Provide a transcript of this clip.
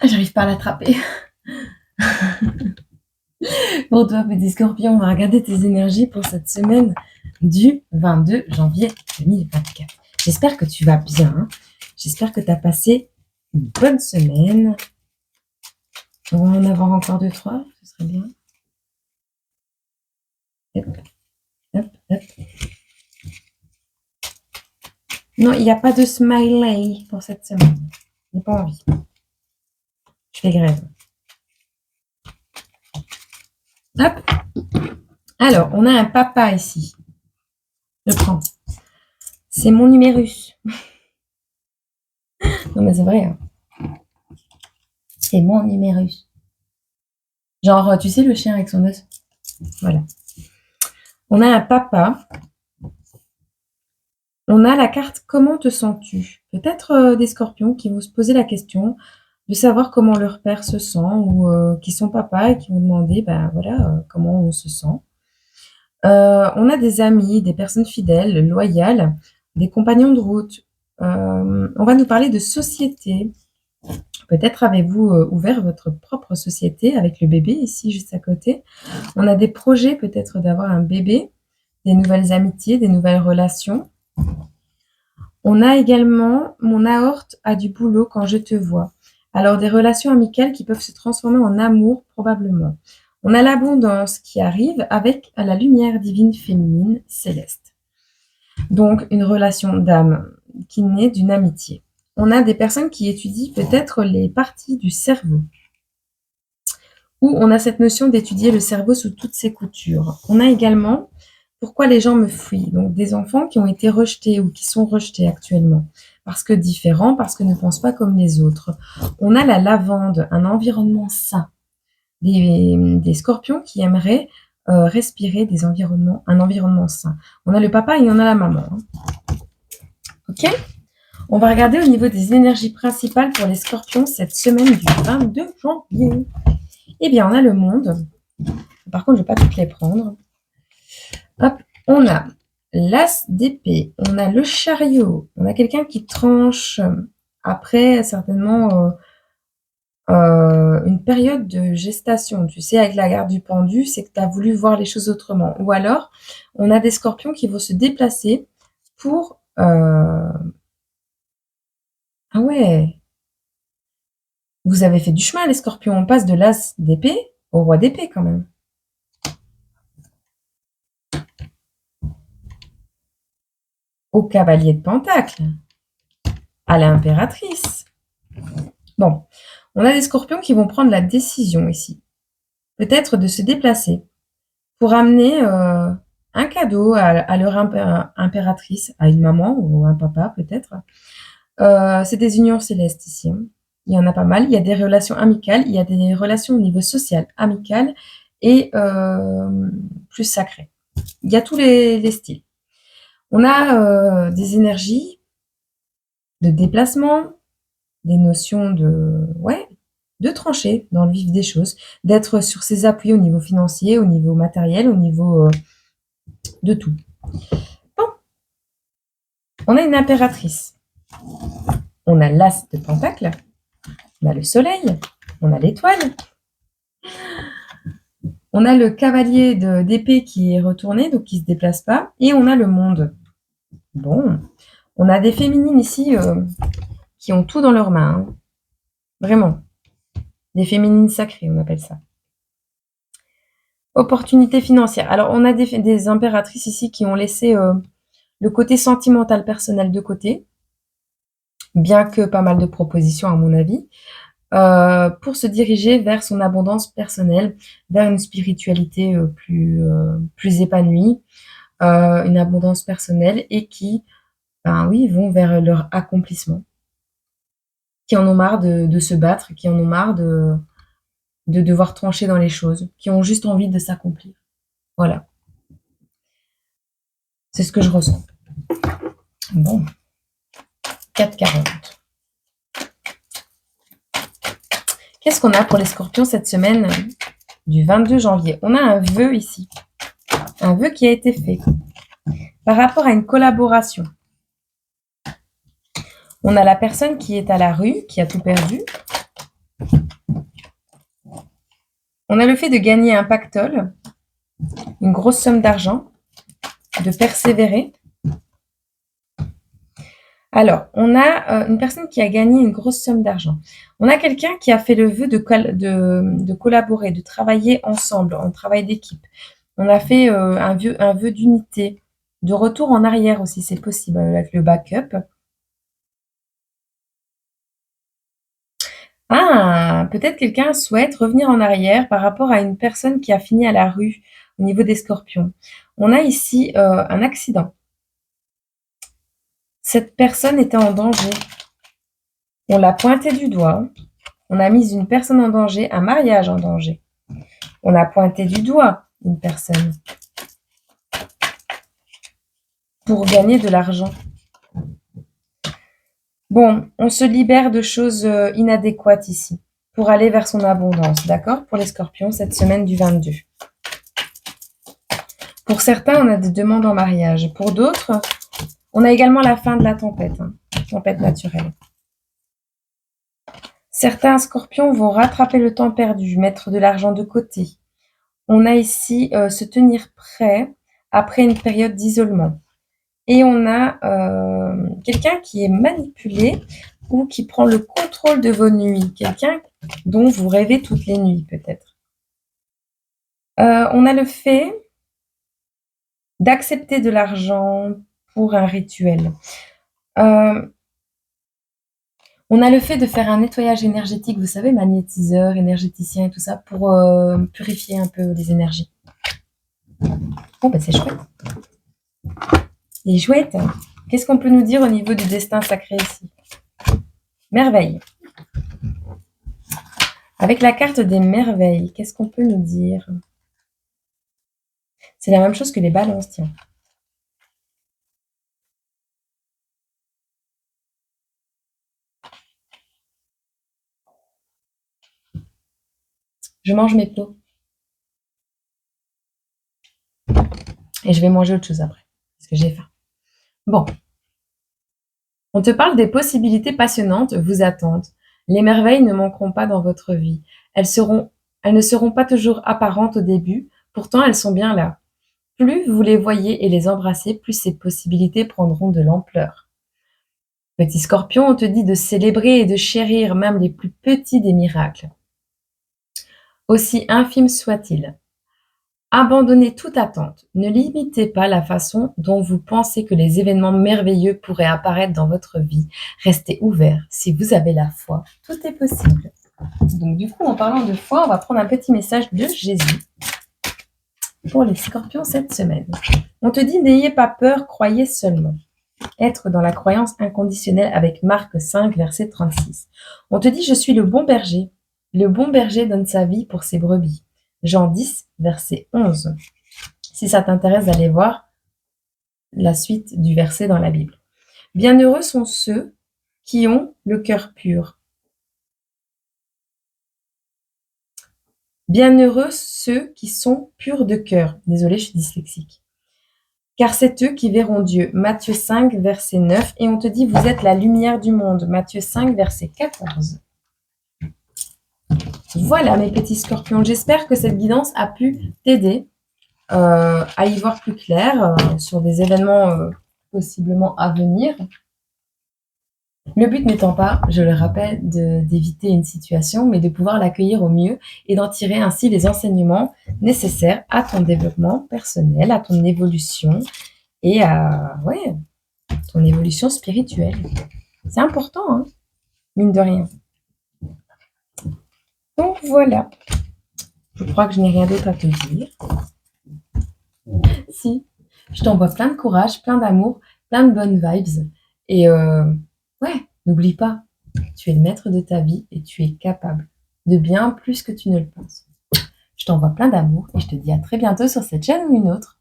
J'arrive pas à l'attraper. Pour toi, petit scorpion, on va regarder tes énergies pour cette semaine du 22 janvier 2024. J'espère que tu vas bien. Hein. J'espère que tu as passé une bonne semaine. On va en avoir encore 2-3, ce serait bien. Hop, hop, hop. Non, il n'y a pas de smiley pour cette semaine. Je n'ai pas envie. Je fais grève. Hop. Alors, on a un papa ici. Je prends. C'est mon numérus. Non, mais c'est vrai. Hein. C'est mon numérus. Genre, tu sais, le chien avec son os. Voilà. On a un papa. On a la carte « Comment te sens-tu » Peut-être des scorpions qui vont se poser la question de savoir comment leur père se sent ou qui sont papa et qui vont demander comment on se sent. On a des amis, des personnes fidèles, loyales, des compagnons de route. On va nous parler de société. Peut-être avez-vous ouvert votre propre société avec le bébé ici juste à côté. On a des projets peut-être d'avoir un bébé, des nouvelles amitiés, des nouvelles relations. On a également « Mon aorte a du boulot quand je te vois ». Alors des relations amicales qui peuvent se transformer en amour probablement. On a l'abondance qui arrive avec la lumière divine féminine céleste. Donc une relation d'âme qui naît d'une amitié. On a des personnes qui étudient peut-être les parties du cerveau. Où on a cette notion d'étudier le cerveau sous toutes ses coutures. On a également pourquoi les gens me fuient. Donc des enfants qui ont été rejetés ou qui sont rejetés actuellement. Parce que différents, parce que ne pensent pas comme les autres. On a la lavande, un environnement sain. Des scorpions qui aimeraient respirer un environnement sain. On a le papa et on a la maman. Hein. Ok ? On va regarder au niveau des énergies principales pour les scorpions cette semaine du 22 janvier. Eh bien, on a le monde. Par contre, je ne vais pas toutes les prendre. Hop, on a l'as d'épée, on a le chariot, on a quelqu'un qui tranche après certainement une période de gestation. Tu sais, avec la garde du pendu, c'est que tu as voulu voir les choses autrement. Ou alors, on a des scorpions qui vont se déplacer pour... Ah ouais, vous avez fait du chemin, les scorpions. On passe de l'as d'épée au roi d'épée, quand même. Au cavalier de pentacle. À l'impératrice. Bon, on a des scorpions qui vont prendre la décision ici. Peut-être de se déplacer pour amener un cadeau à leur impératrice, à une maman ou un papa peut-être. C'est des unions célestes ici. Hein. Il y en a pas mal. Il y a des relations amicales, il y a des relations au niveau social, amical et plus sacré. Il y a tous les styles. On a des énergies de déplacement, des notions de trancher dans le vif des choses, d'être sur ses appuis au niveau financier, au niveau matériel, au niveau de tout. Bon. On a une impératrice. On a l'as de pentacle. On a le soleil. On a l'étoile. On a le cavalier d'épée qui est retourné, donc qui ne se déplace pas. Et on a le monde. Bon. On a des féminines ici qui ont tout dans leurs mains. Hein. Vraiment. Des féminines sacrées, on appelle ça. Opportunité financière. Alors, on a des impératrices ici qui ont laissé le côté sentimental personnel de côté, bien que pas mal de propositions à mon avis, pour se diriger vers son abondance personnelle, vers une spiritualité plus épanouie, une abondance personnelle et qui, vont vers leur accomplissement, qui en ont marre de se battre, qui en ont marre de devoir trancher dans les choses, qui ont juste envie de s'accomplir. Voilà. C'est ce que je ressens. Bon. 4,40. Qu'est-ce qu'on a pour les scorpions cette semaine du 22 janvier? On a un vœu ici. Un vœu qui a été fait par rapport à une collaboration. On a la personne qui est à la rue, qui a tout perdu. On a le fait de gagner un pactole, une grosse somme d'argent, de persévérer. Alors, on a une personne qui a gagné une grosse somme d'argent. On a quelqu'un qui a fait le vœu de collaborer, de travailler ensemble, en travail d'équipe. On a fait un vœu d'unité, de retour en arrière aussi, c'est possible avec le backup. Ah, peut-être quelqu'un souhaite revenir en arrière par rapport à une personne qui a fini à la rue au niveau des scorpions. On a ici un accident. Cette personne était en danger. On l'a pointé du doigt. On a mis une personne en danger, un mariage en danger. On a pointé du doigt une personne pour gagner de l'argent. Bon, on se libère de choses inadéquates ici pour aller vers son abondance, d'accord? Pour les scorpions, cette semaine du 22. Pour certains, on a des demandes en mariage. Pour d'autres, on a également la fin de la tempête, tempête naturelle. Certains scorpions vont rattraper le temps perdu, mettre de l'argent de côté. On a ici se tenir prêt après une période d'isolement. Et on a quelqu'un qui est manipulé ou qui prend le contrôle de vos nuits. Quelqu'un dont vous rêvez toutes les nuits, peut-être. On a le fait d'accepter de l'argent pour un rituel. On a le fait de faire un nettoyage énergétique, vous savez, magnétiseur, énergéticien et tout ça, pour purifier un peu les énergies. Bon, ben c'est chouette. Et chouette. Qu'est-ce qu'on peut nous dire au niveau du destin sacré ici? Merveille. Avec la carte des merveilles, qu'est-ce qu'on peut nous dire? C'est la même chose que les balances, tiens. Je mange mes plots. Et je vais manger autre chose après, parce que j'ai faim. Bon. On te parle des possibilités passionnantes vous attendent. Les merveilles ne manqueront pas dans votre vie. Elles ne seront pas toujours apparentes au début, pourtant elles sont bien là. Plus vous les voyez et les embrassez, plus ces possibilités prendront de l'ampleur. Petit scorpion, on te dit de célébrer et de chérir même les plus petits des miracles, aussi infimes soient-ils. Abandonnez toute attente. Ne limitez pas la façon dont vous pensez que les événements merveilleux pourraient apparaître dans votre vie. Restez ouvert. Si vous avez la foi, tout est possible. Donc du coup, en parlant de foi, on va prendre un petit message de Jésus pour les scorpions cette semaine. On te dit, n'ayez pas peur, croyez seulement. Être dans la croyance inconditionnelle avec Marc 5, verset 36. On te dit, je suis le bon berger. Le bon berger donne sa vie pour ses brebis. Jean 10, verset 11. Si ça t'intéresse d'aller voir la suite du verset dans la Bible. Bienheureux sont ceux qui ont le cœur pur. Bienheureux ceux qui sont purs de cœur. Désolée, je suis dyslexique. Car c'est eux qui verront Dieu. Matthieu 5, verset 9. Et on te dit, vous êtes la lumière du monde. Matthieu 5, verset 14. Voilà mes petits scorpions. J'espère que cette guidance a pu t'aider à y voir plus clair sur des événements possiblement à venir. Le but n'étant pas, je le rappelle, d'éviter une situation, mais de pouvoir l'accueillir au mieux et d'en tirer ainsi les enseignements nécessaires à ton développement personnel, à ton évolution et à ton évolution spirituelle. C'est important, hein, mine de rien. Donc voilà. Je crois que je n'ai rien d'autre à te dire. Si, je t'envoie plein de courage, plein d'amour, plein de bonnes vibes. Et n'oublie pas, tu es le maître de ta vie et tu es capable de bien plus que tu ne le penses. Je t'envoie plein d'amour et je te dis à très bientôt sur cette chaîne ou une autre.